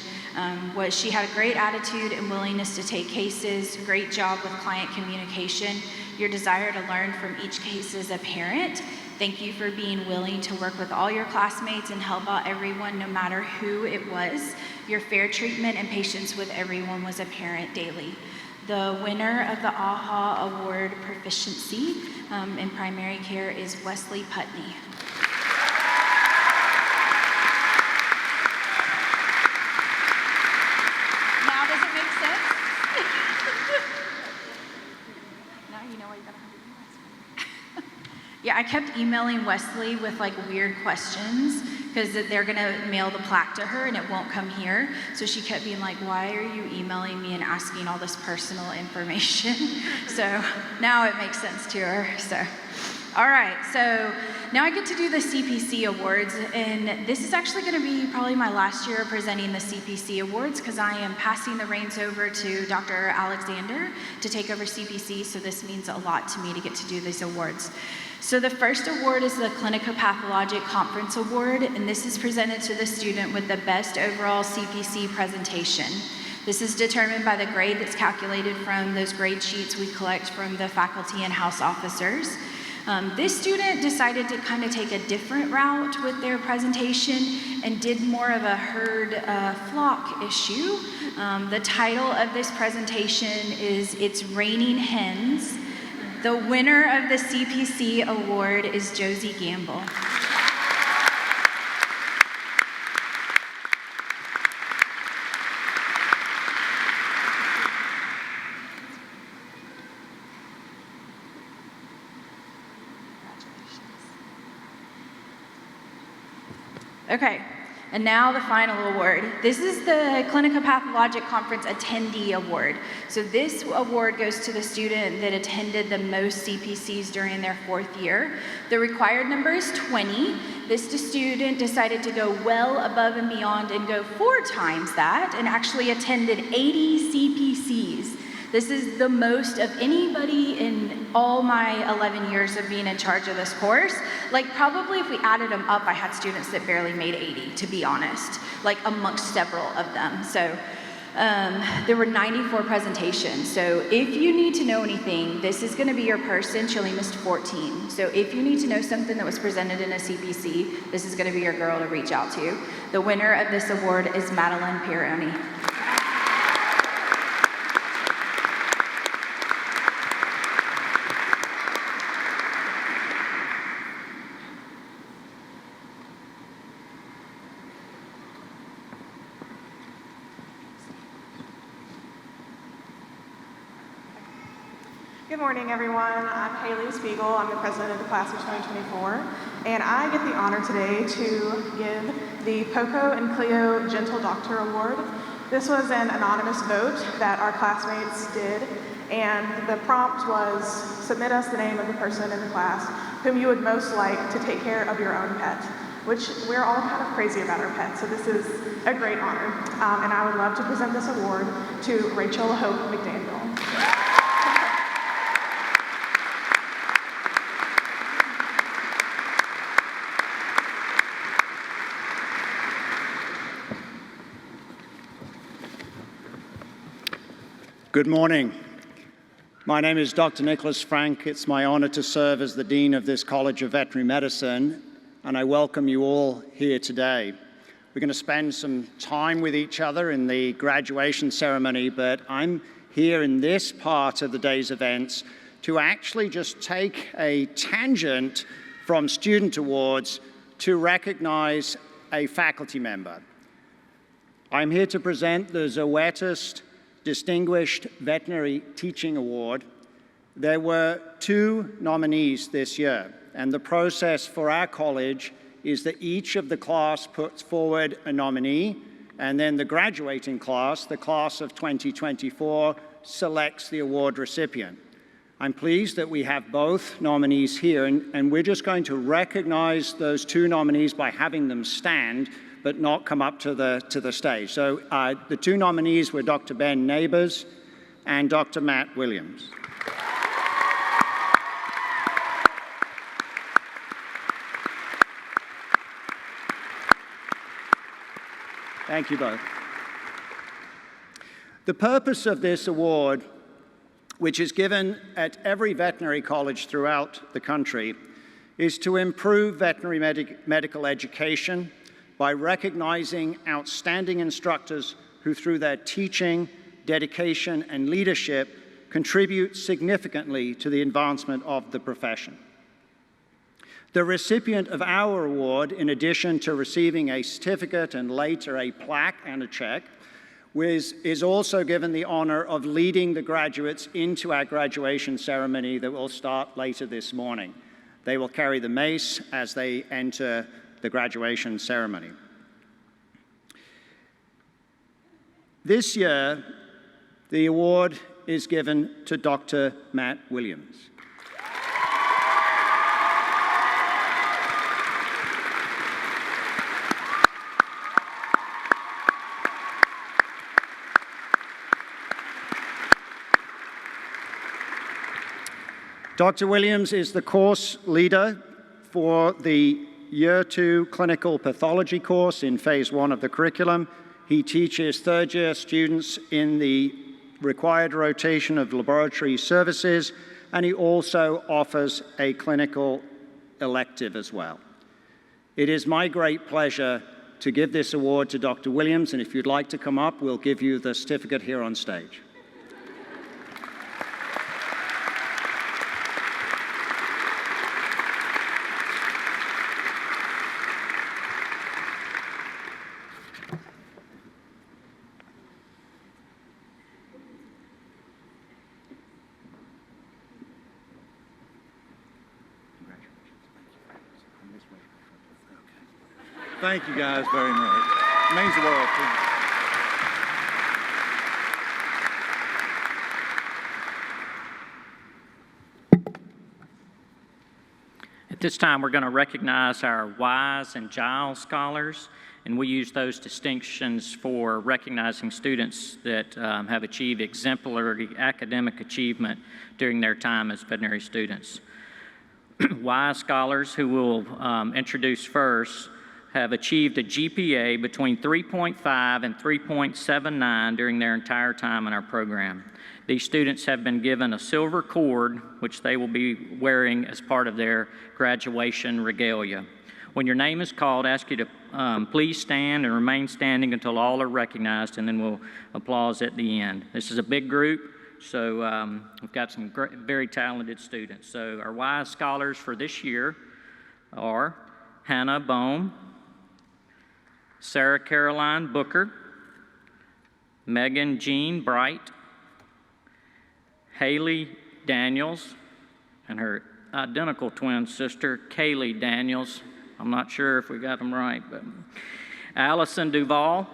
She had a great attitude and willingness to take cases, great job with client communication. Your desire to learn from each case is apparent. Thank you for being willing to work with all your classmates and help out everyone, no matter who it was. Your fair treatment and patience with everyone was apparent daily. The winner of the AHA Award Proficiency in Primary Care is Wesley Putney. Now does it make sense? Now you know why you gotta have Yeah, I kept emailing Wesley with like weird questions because they're gonna mail the plaque to her and it won't come here. So she kept being like, why are you emailing me and asking all this personal information? So now it makes sense to her, so. All right, so now I get to do the CPC Awards, and this is actually gonna be probably my last year presenting the CPC Awards because I am passing the reins over to Dr. Alexander to take over CPC, so this means a lot to me to get to do these awards. So the first award is the Clinicopathologic Conference Award, and this is presented to the student with the best overall CPC presentation. This is determined by the grade that's calculated from those grade sheets we collect from the faculty and house officers. This student decided to kind of take a different route with their presentation and did more of a herd flock issue. The title of this presentation is It's Raining Hens. The winner of the CPC award is Josie Gamble. Okay, and now the final award. This is the Clinicopathologic Conference Attendee Award. So this award goes to the student that attended the most CPCs during their 4th year. The required number is 20. This student decided to go well above and beyond and go 4 times that and actually attended 80 CPCs. This is the most of anybody in all my 11 years of being in charge of this course. Like probably if we added them up, I had students that barely made 80, to be honest, like amongst several of them. So there were 94 presentations. So if you need to know anything, this is gonna be your person. She only missed 14. So if you need to know something that was presented in a CPC, this is gonna be your girl to reach out to. The winner of this award is Madeline Pironi. Good morning, everyone. I'm Haley Spiegel. I'm the president of the class of 2024, and I get the honor today to give the Poco and Cleo Gentle Doctor Award. This was an anonymous vote that our classmates did, and the prompt was submit us the name of the person in the class whom you would most like to take care of your own pet, which we're all kind of crazy about our pets, so this is a great honor. And I would love to present this award to Rachel Hope McDaniel. Good morning. My name is Dr. Nicholas Frank. It's my honor to serve as the Dean of this College of Veterinary Medicine, and I welcome you all here today. We're going to spend some time with each other in the graduation ceremony, but I'm here in this part of the day's events to actually just take a tangent from student awards to recognize a faculty member. I'm here to present the Zoetis Distinguished Veterinary Teaching Award. There were 2 nominees this year, and the process for our college is that each of the class puts forward a nominee, and then the graduating class, the class of 2024, selects the award recipient. I'm pleased that we have both nominees here, and we're just going to recognize those 2 nominees by having them stand but not come up to the stage. So the 2 nominees were Dr. Ben Neighbors and Dr. Matt Williams. Thank you both. The purpose of this award, which is given at every veterinary college throughout the country, is to improve veterinary medical education by recognizing outstanding instructors who, through their teaching, dedication, and leadership, contribute significantly to the advancement of the profession. The recipient of our award, in addition to receiving a certificate and later a plaque and a check, is also given the honor of leading the graduates into our graduation ceremony that will start later this morning. They will carry the mace as they enter the graduation ceremony. This year, the award is given to Dr. Matt Williams. Dr. Williams is the course leader for the Year 2 Clinical Pathology course in Phase 1 of the curriculum. He teaches third-year students in the required rotation of laboratory services, and he also offers a clinical elective as well. It is my great pleasure to give this award to Dr. Williams, and if you'd like to come up, we'll give you the certificate here on stage. Thank you guys very much. It means the world to me. At this time, we're going to recognize our WISE and Giles scholars, and we use those distinctions for recognizing students that have achieved exemplary academic achievement during their time as veterinary students. WISE scholars, who we'll introduce first, have achieved a GPA between 3.5 and 3.79 during their entire time in our program. These students have been given a silver cord, which they will be wearing as part of their graduation regalia. When your name is called, I ask you to please stand and remain standing until all are recognized, and then we'll applause at the end. This is a big group, so we've got some very talented students. So our WISE scholars for this year are Hannah Bohm, Sarah Caroline Booker, Megan Jean Bright, Haley Daniels, and her identical twin sister, Kaylee Daniels. I'm not sure if we got them right, but Allison Duvall,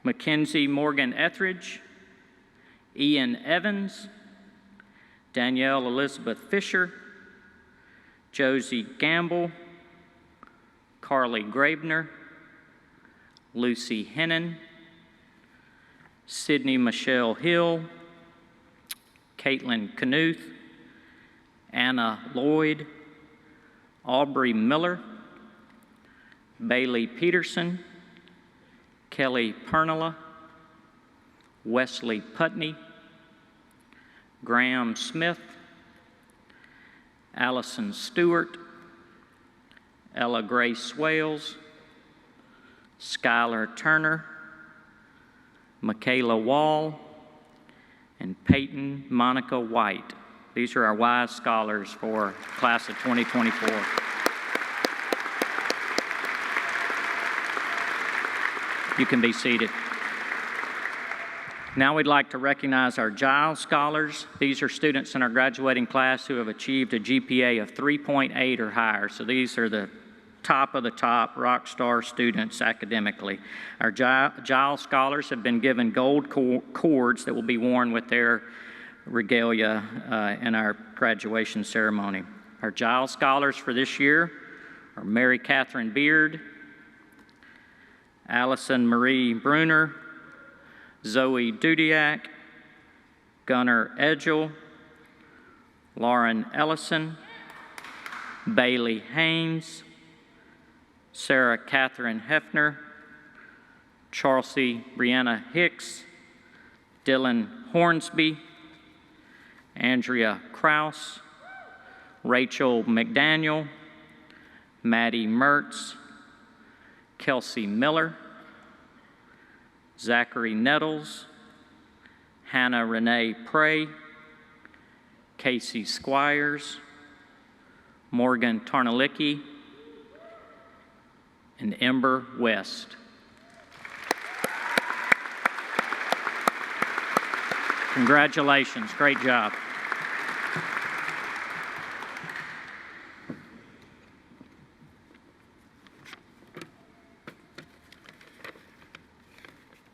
Mackenzie Morgan Etheridge, Ian Evans, Danielle Elizabeth Fisher, Josie Gamble, Carly Graebner, Lucy Hennon, Sydney Michelle Hill, Caitlin Knuth, Anna Lloyd, Aubrey Miller, Bailey Peterson, Kelly Pernola, Wesley Putney, Graham Smith, Allison Stewart, Ella Grace Swales, Skylar Turner, Michaela Wall, and Peyton Monica White. These are our WISE scholars for class of 2024. You can be seated. Now we'd like to recognize our Giles scholars. These are students in our graduating class who have achieved a GPA of 3.8 or higher. So these are the top of the top rock star students academically. Our Giles scholars have been given gold cords that will be worn with their regalia in our graduation ceremony. Our Giles scholars for this year are Mary Catherine Beard, Allison Marie Bruner, Zoe Dudiak, Gunnar Edgel, Lauren Ellison, Bailey Haynes, Sarah Catherine Hefner, Chelsea Brianna Hicks, Dylan Hornsby, Andrea Kraus, Rachel McDaniel, Maddie Mertz, Kelsey Miller, Zachary Nettles, Hannah Renee Prey, Casey Squires, Morgan Tarnalicki, and Ember West. Congratulations, great job.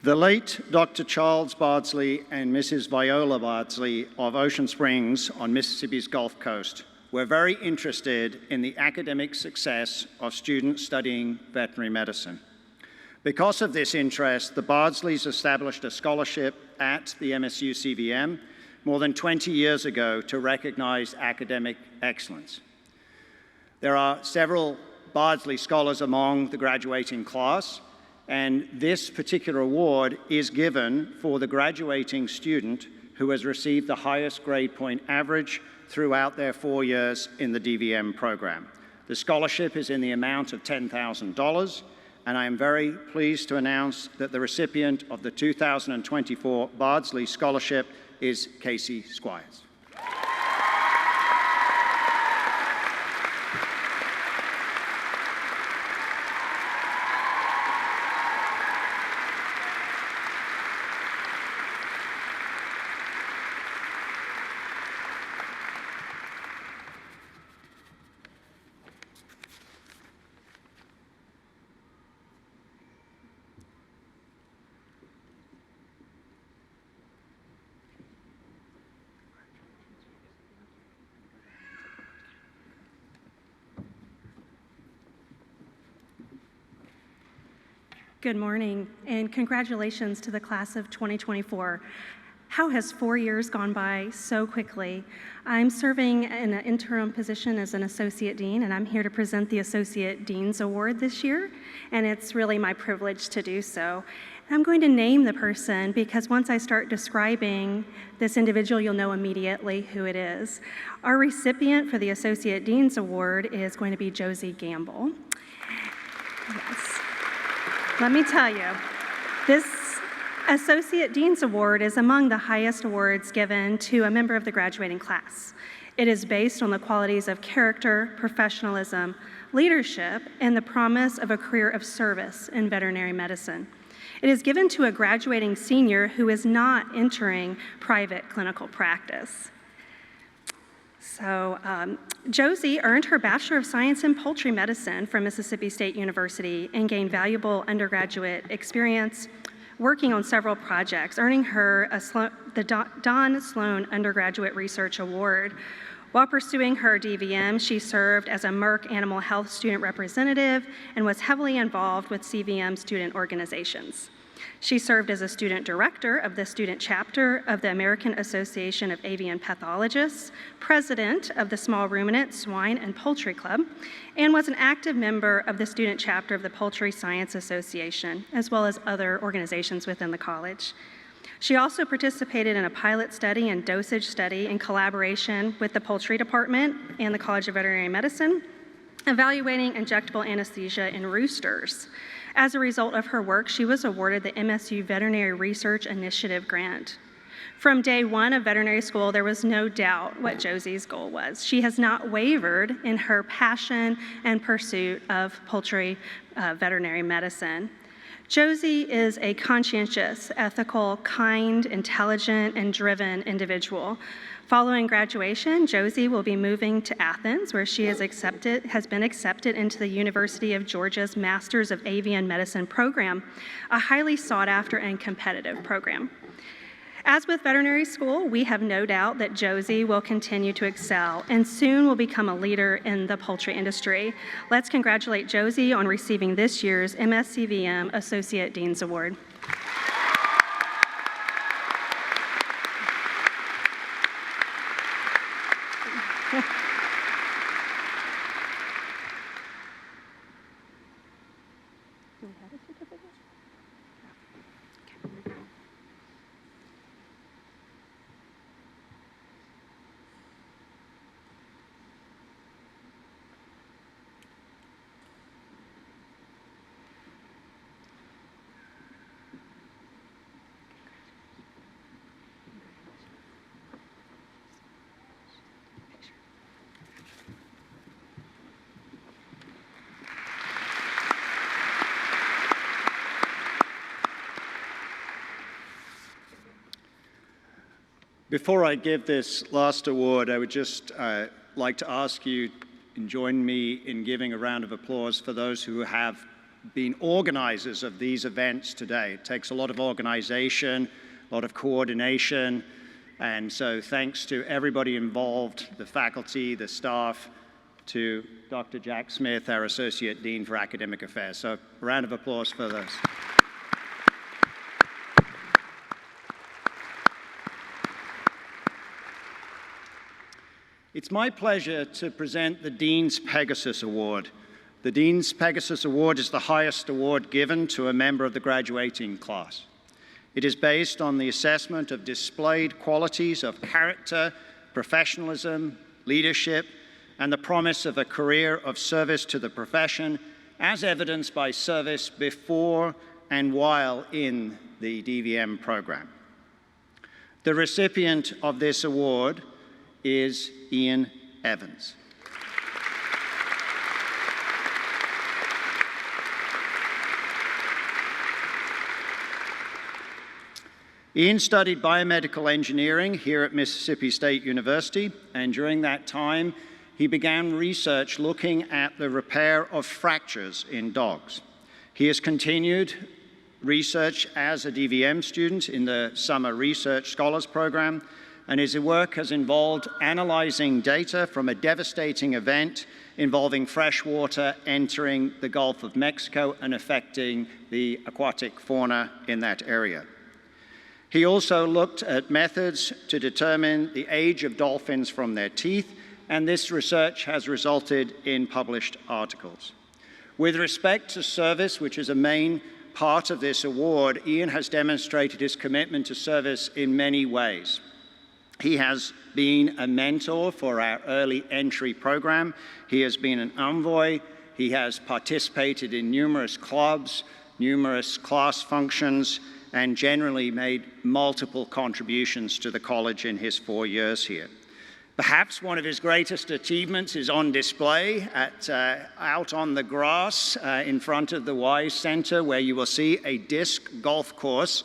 The late Dr. Charles Bardsley and Mrs. Viola Bardsley of Ocean Springs on Mississippi's Gulf Coast were very interested in the academic success of students studying veterinary medicine. Because of this interest, the Bardsleys established a scholarship at the MSU CVM more than 20 years ago to recognize academic excellence. There are several Bardsley scholars among the graduating class, and this particular award is given for the graduating student who has received the highest grade point average throughout their 4 years in the DVM program. The scholarship is in the amount of $10,000, and I am very pleased to announce that the recipient of the 2024 Bardsley Scholarship is Casey Squires. Good morning, and congratulations to the class of 2024. How has 4 years gone by so quickly? I'm serving in an interim position as an Associate Dean, and I'm here to present the Associate Dean's Award this year, and it's really my privilege to do so. I'm going to name the person because once I start describing this individual, you'll know immediately who it is. Our recipient for the Associate Dean's Award is going to be Josie Gamble. Yes. Let me tell you, this Associate Dean's Award is among the highest awards given to a member of the graduating class. It is based on the qualities of character, professionalism, leadership, and the promise of a career of service in veterinary medicine. It is given to a graduating senior who is not entering private clinical practice. So Josie earned her Bachelor of Science in Poultry Medicine from Mississippi State University and gained valuable undergraduate experience working on several projects, earning her the Don Sloan Undergraduate Research Award. While pursuing her DVM, she served as a Merck Animal Health student representative and was heavily involved with CVM student organizations. She served as a student director of the student chapter of the American Association of Avian Pathologists, president of the Small Ruminant, Swine, and Poultry Club, and was an active member of the student chapter of the Poultry Science Association, as well as other organizations within the college. She also participated in a pilot study and dosage study in collaboration with the Poultry Department and the College of Veterinary Medicine, evaluating injectable anesthesia in roosters. As a result of her work, she was awarded the MSU Veterinary Research Initiative grant. From day one of veterinary school, there was no doubt what Josie's goal was. She has not wavered in her passion and pursuit of poultry veterinary medicine. Josie is a conscientious, ethical, kind, intelligent, and driven individual. Following graduation, Josie will be moving to Athens, where she has been accepted into the University of Georgia's Masters of Avian Medicine program, a highly sought after and competitive program. As with veterinary school, we have no doubt that Josie will continue to excel and soon will become a leader in the poultry industry. Let's congratulate Josie on receiving this year's MSCVM Associate Dean's Award. Before I give this last award, I would just like to ask you and join me in giving a round of applause for those who have been organizers of these events today. It takes a lot of organization, a lot of coordination, and so thanks to everybody involved, the faculty, the staff, to Dr. Jack Smith, our Associate Dean for Academic Affairs. So a round of applause for those. It's my pleasure to present the Dean's Pegasus Award. The Dean's Pegasus Award is the highest award given to a member of the graduating class. It is based on the assessment of displayed qualities of character, professionalism, leadership, and the promise of a career of service to the profession, as evidenced by service before and while in the DVM program. The recipient of this award is Ian Evans. Ian studied biomedical engineering here at Mississippi State University, and during that time, he began research looking at the repair of fractures in dogs. He has continued research as a DVM student in the Summer Research Scholars Program, and his work has involved analyzing data from a devastating event involving fresh water entering the Gulf of Mexico and affecting the aquatic fauna in that area. He also looked at methods to determine the age of dolphins from their teeth, and this research has resulted in published articles. With respect to service, which is a main part of this award, Ian has demonstrated his commitment to service in many ways. He has been a mentor for our early entry program. He has been an envoy. He has participated in numerous clubs, numerous class functions, and generally made multiple contributions to the college in his 4 years here. Perhaps one of his greatest achievements is on display out on the grass in front of the Wise Center, where you will see a disc golf course,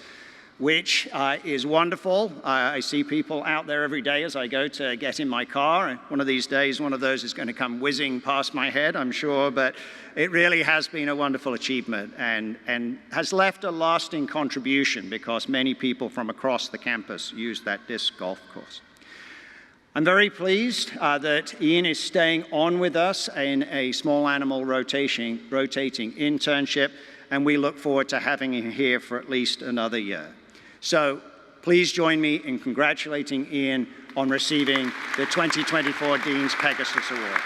which is wonderful. I see people out there every day as I go to get in my car, and one of these days, one of those is going to come whizzing past my head, I'm sure, but it really has been a wonderful achievement and has left a lasting contribution because many people from across the campus use that disc golf course. I'm very pleased that Ian is staying on with us in a small animal rotating internship, and we look forward to having him here for at least another year. So please join me in congratulating Ian on receiving the 2024 Dean's Pegasus Award.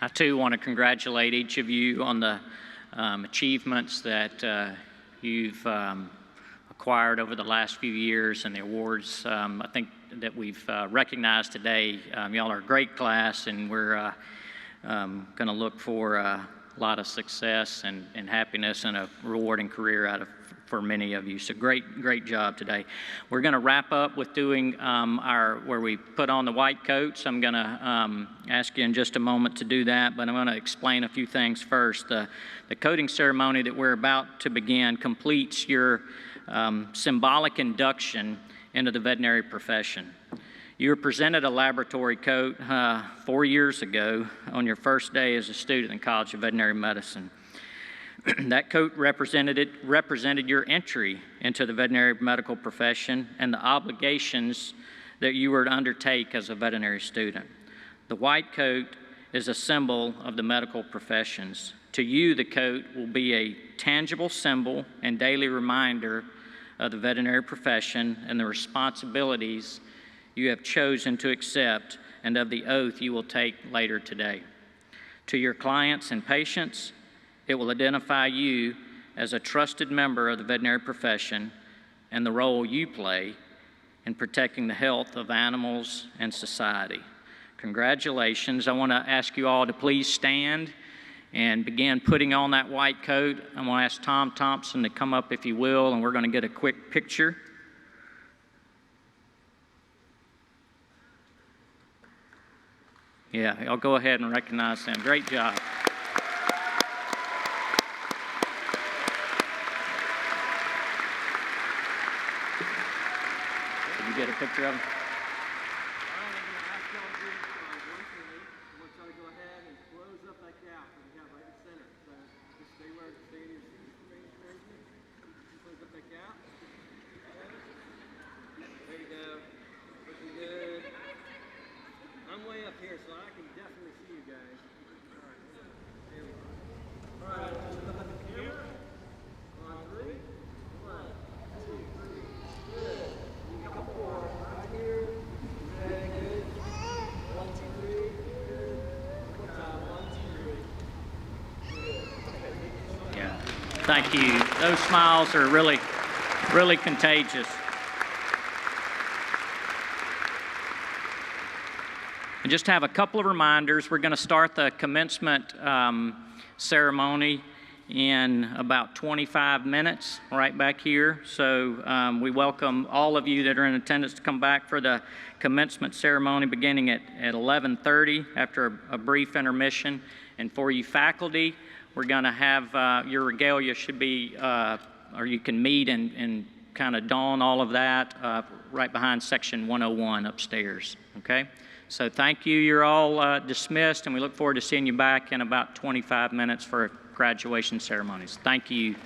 I too want to congratulate each of you on the achievements that you've acquired over the last few years and the awards I think that we've recognized today. Y'all are a great class, and we're going to look for a lot of success and happiness and a rewarding career for many of you. So great job today. We're going to wrap up with doing where we put on the white coats. I'm going to ask you in just a moment to do that, but I'm going to explain a few things first. The coating ceremony that we're about to begin completes your symbolic induction into the veterinary profession. You were presented a laboratory coat 4 years ago on your first day as a student in College of Veterinary Medicine. That coat represented your entry into the veterinary medical profession and the obligations that you were to undertake as a veterinary student. The white coat is a symbol of the medical professions. To you, the coat will be a tangible symbol and daily reminder of the veterinary profession and the responsibilities you have chosen to accept and of the oath you will take later today. To your clients and patients, it will identify you as a trusted member of the veterinary profession and the role you play in protecting the health of animals and society. Congratulations. I want to ask you all to please stand and begin putting on that white coat. I'm going to ask Tom Thompson to come up if you will, and we're going to get a quick picture. Yeah, I'll go ahead and recognize them. Great job. Did you get a picture of them? There you go. Looking good. I'm way up here, so I can definitely see you guys. All right. Here we go. All right. Just look at the camera. On 3. 1, 2, 3. Good. A couple more. Right here. Very good. 1, 2, 3. Good. One more time. 1, 2, 3. Good. Okay. Yeah. Thank you. Those smiles are really, really contagious. And just have a couple of reminders. We're going to start the commencement ceremony in about 25 minutes, right back here. So we welcome all of you that are in attendance to come back for the commencement ceremony beginning at 11:30 after a brief intermission. And for you faculty, we're going to have your regalia should be, or you can meet and kind of don all of that right behind section 101 upstairs, okay? So thank you. You're all dismissed, and we look forward to seeing you back in about 25 minutes for graduation ceremonies. Thank you.